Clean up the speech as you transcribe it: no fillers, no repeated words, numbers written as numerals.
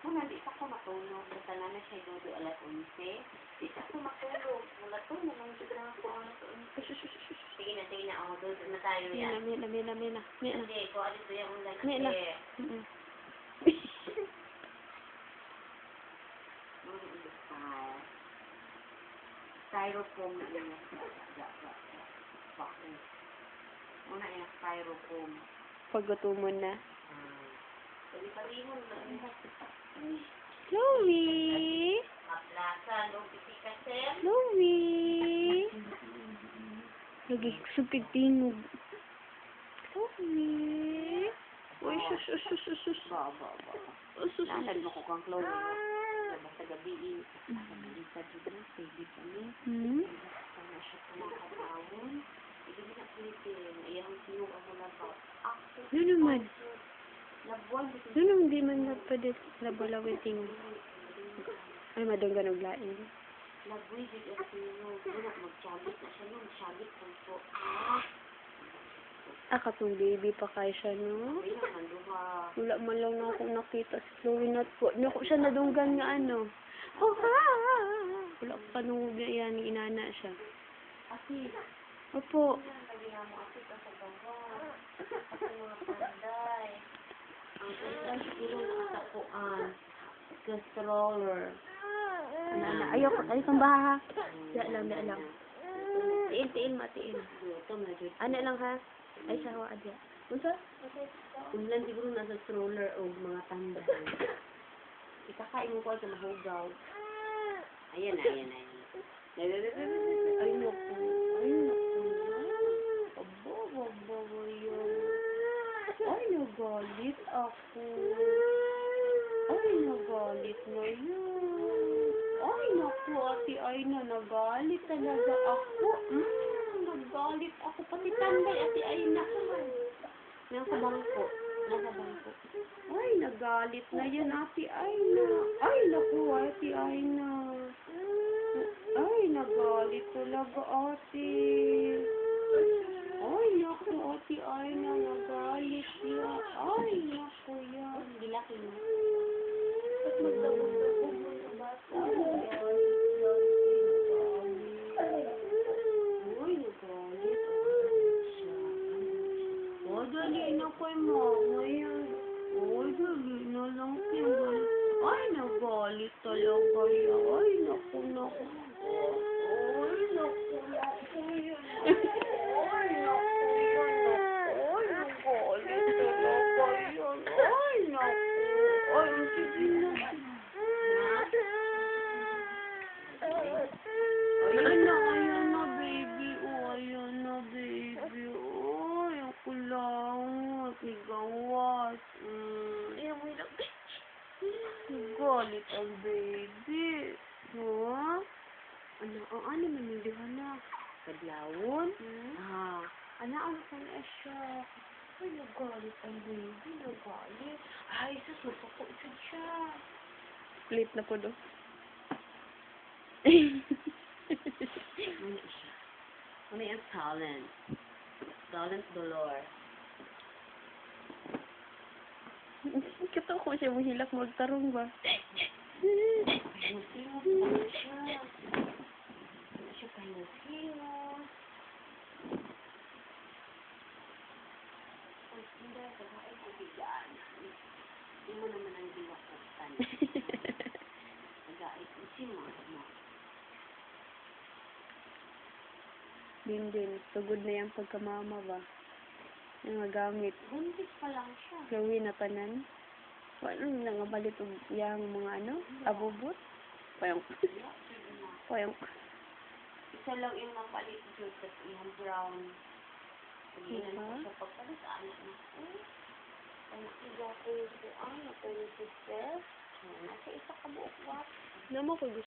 Una, di pa ko matulog. Basta na na siya dodo alas 11. Di pa ko matulog. Wala to, naman dito na ako alas 11. Sige na. Ako, dodo na tayo yan. Mina. Hindi, ko alis ko yung ulan. Mina. Styrofoam na yun. Una yung styrofoam. Paggutumon na. Pali-palihon na yun. Chloe! Maplasa, lupiti ka, Sem. Chloe! Lagi sugig tingog. Chloe! Uy, sus. Ba. Lalag mo ko kang Chloe. Basta gabi, sa dito, pwede kami. Sana siya kumakatawon. Hindi na pilitin. Ayang sinuha mo na ba? Ano naman? Labuan. Ano naman di man nagpadit? Labalawin tingog. Ay, madong ganog lain. Labuy, dito ang sinuha. Wala, magsalit na siya nun. Salit ko po. Katong baby pa kayo siya, no? Ay, naman duha. Wala man lang na akong nakita si Chloe na po. Naku siya nadunggan nga ano. Oh, ha! Wala ko panungog na yan, inana siya. Asi. Opo. Sabi nga mo, asi ka sa gawa. Kasi mga panday. Ang panday siguro nakatapuan. Stroller. Ayaw kang baha. Da lang. Matiin. Gutom na dyan. Ano lang ha? Ay, sawa adya. Unsa? Kumlan siguro nasa stroller o mga tanda. Ikakain mo ko sa mahugaw. Ayan na. Ay, naku. Aba yun. Ay, nagalit ako. Ay, nagalit na yun. Ay, naku, ate Aina, nagalit talaga ako. Nagalit ako. Pati tanday, ate Aina. Nasa bangko. Ay, nagalit na yan, ate Aina. Ay, naku, ate Aina. Ay, nagalit talaga, ate. Ay, naku, ate Aina, nagalit yan. Ay, naku yan. Gilaki mo. Ba't magdabog-dabog mo na bata? Dali na kay mama yan. Dali na lang kayo. Ay, nagalit talaga yan. Ay, naku yan. Ay, naku yan. Ay, nagalit talaga yan. Ay, naku. Ay, sige na. Ayan na, baby. Ayan na, baby. Ay, ako lang. Gawas. Ayaw mo lang. Galit ang baby. Ha? Ano man yung dihanak? Kadlawon? Ang sana siya. Ay, nagalit ang baby. Nagalit. Ay, sasuko siya. Late na po do. Ano siya? Ano yung talent? Talent dolor. Kita ko siya mahilak magtarong ba? Pahingo-hingo siya. Siya pahingo-hingo. Ay, hindi. Kagain ko bigyan. Hindi mo naman ang diwakatan. Kagain ko si mama. Din. Tugod na yung pagkamama ba? Yung magamit. Buntis pa lang siya. Gawin na tanan. Paano nangabalit yung mga abubot? Payong. Isa lang yung napalit dito sa yung brown. Sabihin ko siya pagpalit sa anak na. Ay, nakiga ko yung buwan. Nakuha yung sis. Nasa isa ka buok ba? Naman ko